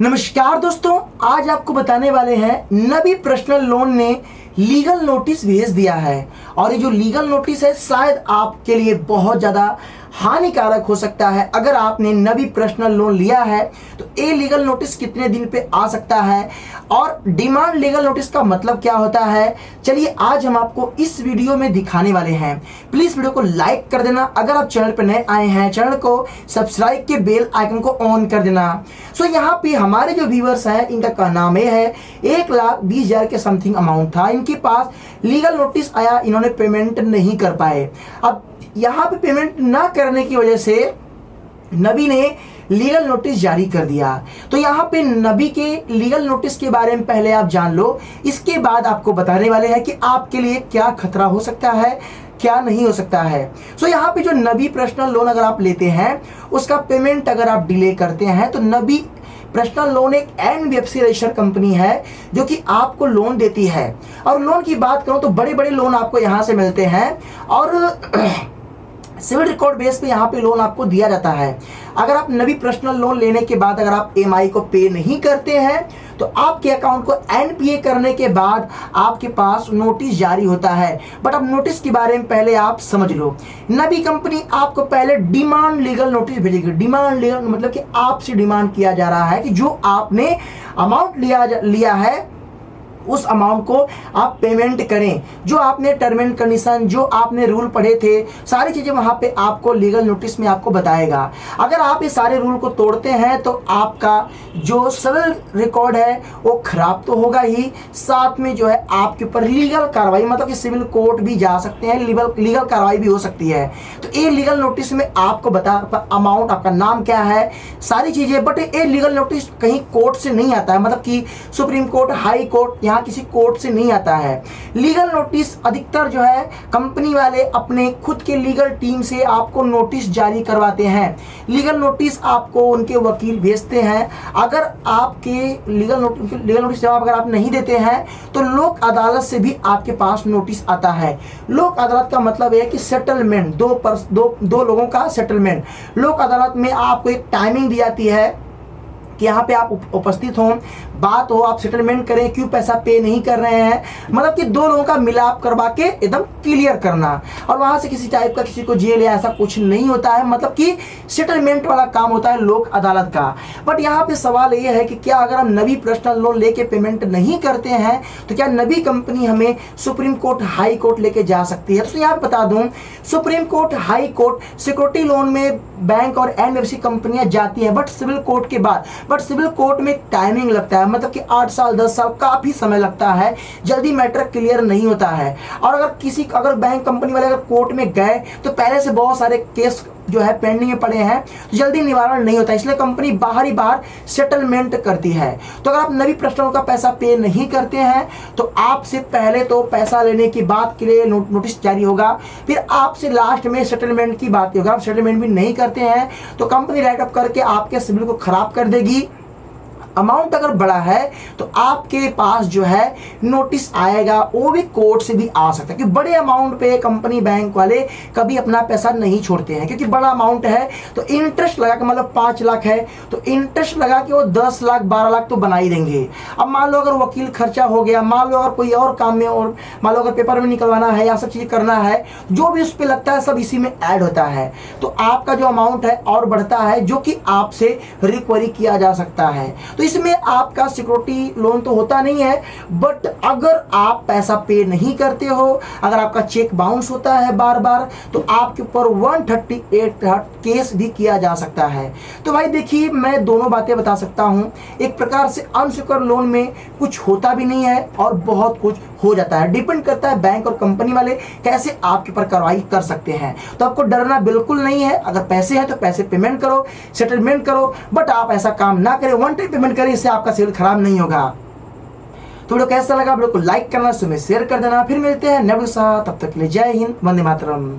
नमस्कार दोस्तों, आज आपको बताने वाले हैं नबी पर्सनल लोन ने लीगल नोटिस भेज दिया है। और ये जो लीगल नोटिस है शायद आपके लिए बहुत ज़्यादा हानिकारक हो सकता है। अगर आपने नबी पर्सनल लोन लिया है तो ये लीगल नोटिस कितने दिन पे आ सकता है और डिमांड लीगल नोटिस का मतलब क्या होता है, चलिए आज हम आपको इस वीडियो में दिखाने वाले हैं। प्लीज़ वीडियो को लाइक कर देना। अगर आप चैनल पर नए आए हैं, चैनल को सब्सक्राइब के बेल आइकन को ऑन कर देना। सो यहाँ पे हमारे जो व्यूवर्स हैं इनका का नाम ये है 1,20,000 के समथिंग अमाउंट था इनके पास। लीगल नोटिस आया, इन्होंने पेमेंट नहीं कर पाए। अब यहाँ पे पेमेंट ना करने की वजह से नबी ने लीगल नोटिस जारी कर दिया। तो यहाँ पे नबी के लीगल नोटिस के बारे में पहले आप जान लो, इसके बाद आपको बताने वाले हैं कि आपके लिए क्या खतरा हो सकता है, क्या नहीं हो सकता है। सो यहाँ पे जो नबी पर्सनल लोन अगर आप लेते हैं उसका पेमेंट अगर आप डिले करते हैं तो नबी पर्सनल लोन एक NBFC रजिस्टर्ड कंपनी है जो कि आपको लोन देती है। और लोन की बात करूं तो बड़े बड़े लोन आपको यहाँ से मिलते हैं और सिविल रिकॉर्ड बेस पे यहाँ पे लोन आपको दिया जाता है। अगर आप नबी पर्सनल लोन लेने के बाद अगर आप EMI को पे नहीं करते हैं तो आपके अकाउंट को NPA करने के बाद आपके पास नोटिस जारी होता है। बट अब नोटिस के बारे में पहले आप समझ लो। नबी कंपनी आपको पहले डिमांड लीगल नोटिस भेजेगी। डिमांड लीगल मतलब कि आपसे डिमांड किया जा रहा है कि जो आपने अमाउंट लिया है उस अमाउंट को आप पेमेंट करें। जो आपने टर्म एंड कंडीशन, जो आपने रूल पढ़े थे, सारी चीज़ें वहाँ पे आपको लीगल नोटिस में आपको बताएगा। अगर आप ये सारे रूल को तोड़ते हैं तो आपका जो सिविल रिकॉर्ड है वो खराब तो होगा ही, साथ में जो है आपके ऊपर लीगल कार्रवाई, मतलब कि सिविल कोर्ट भी जा सकते हैं, लीगल कार्रवाई भी हो सकती है। तो ये लीगल नोटिस में आपको बता अमाउंट, आपका नाम क्या है, सारी चीज़ें। बट ये लीगल नोटिस कहीं कोर्ट से नहीं आता है, मतलब कि सुप्रीम कोर्ट, हाई कोर्ट, यहाँ किसी कोर्ट से नहीं आता है। लीगल नोटिस अधिकतर जो है कंपनी वाले अपने खुद के लीगल टीम से आपको नोटिस जारी करवाते हैं। लीगल नोटिस आपको उनके वकील भेजते हैं। अगर आपके लीगल नोटिस जवाब अगर आप नहीं देते हैं तो लोक अदालत से भी आपके पास नोटिस आता है। लोक अदालत का मतलब है कि सेटलमेंट, दो लोगों का सेटलमेंट। लोक अदालत में आपको एक टाइमिंग दी जाती है कि यहाँ पे आप उपस्थित हों, बात हो, आप सेटलमेंट करें, क्यों पैसा पे नहीं कर रहे हैं, मतलब कि दो लोगों का मिलाप करवा के एकदम क्लियर करना। और वहाँ से किसी टाइप का किसी को जेल या ऐसा कुछ नहीं होता है, मतलब कि सेटलमेंट वाला काम होता है लोक अदालत का। बट यहाँ पे सवाल ये है कि क्या अगर हम नबी पर्सनल लोन लेके पेमेंट नहीं करते हैं तो क्या नबी कंपनी हमें सुप्रीम कोर्ट, हाई कोर्ट लेके जा सकती है? तो यहाँ पे बता दूँ, supreme court, high court security loan में बैंक और NBFC कंपनियां जाती हैं, बट सिविल कोर्ट के बाद। बट सिविल कोर्ट में टाइमिंग लगता है, मतलब कि 8 साल 10 साल काफ़ी समय लगता है, जल्दी मैटर क्लियर नहीं होता है। और अगर बैंक कंपनी वाले अगर कोर्ट में गए तो पहले से बहुत सारे केस जो है पेंडिंग में पड़े हैं, तो जल्दी निवारण नहीं होता, इसलिए कंपनी बाहर सेटलमेंट करती है। तो अगर आप नबी पर्सनल का पैसा पे नहीं करते हैं तो आपसे पहले तो पैसा लेने की बात के लिए नोटिस जारी होगा, फिर आपसे लास्ट में सेटलमेंट की बात होगा। आप सेटलमेंट भी नहीं करते हैं तो कंपनी राइट अप करके आपके सिविल को खराब कर देगी। अमाउंट अगर बड़ा है तो आपके पास जो है नोटिस आएगा, वो भी कोर्ट से भी आ सकता है। क्योंकि बड़े अमाउंट पे कंपनी, बैंक वाले कभी अपना पैसा नहीं छोड़ते हैं, क्योंकि बड़ा अमाउंट है तो इंटरेस्ट लगा के, मतलब 5 लाख है तो इंटरेस्ट लगा के वो 10 लाख 12 लाख तो बना ही देंगे। अब मान लो अगर वकील खर्चा हो गया, मान लो अगर कोई और काम में, और मान लो अगर पेपर में निकलवाना है या सब चीज़ करना है, जो भी उस पर लगता है सब इसी में ऐड होता है, तो आपका जो अमाउंट है और बढ़ता है, जो कि आपसे रिकवरी किया जा सकता है। तो इसमें आपका सिक्योरिटी लोन तो होता नहीं है, बट अगर आप पैसा पे नहीं करते हो, अगर आपका चेक बाउंस होता है बार बार, तो आपके ऊपर 138 केस भी किया जा सकता है। तो भाई देखिए, मैं दोनों बातें बता सकता हूं। एक प्रकार से अनसिक्योर्ड लोन में कुछ होता भी नहीं है और बहुत कुछ हो जाता है। डिपेंड करता है बैंक और कंपनी वाले कैसे आपके ऊपर कार्रवाई कर सकते हैं। तो आपको डरना बिल्कुल नहीं है। अगर पैसे हैं तो पैसे पेमेंट करो, सेटलमेंट करो, बट आप ऐसा काम ना करें, वन टाइम पेमेंट करें, इससे आपका सिविल खराब नहीं होगा। तो वीडियो कैसा लगा, वीडियो को लाइक करना, शेयर कर देना। फिर मिलते हैं नेक्स्ट वीडियो के साथ, तब तक के लिए जय हिंद, वंदे मातरम।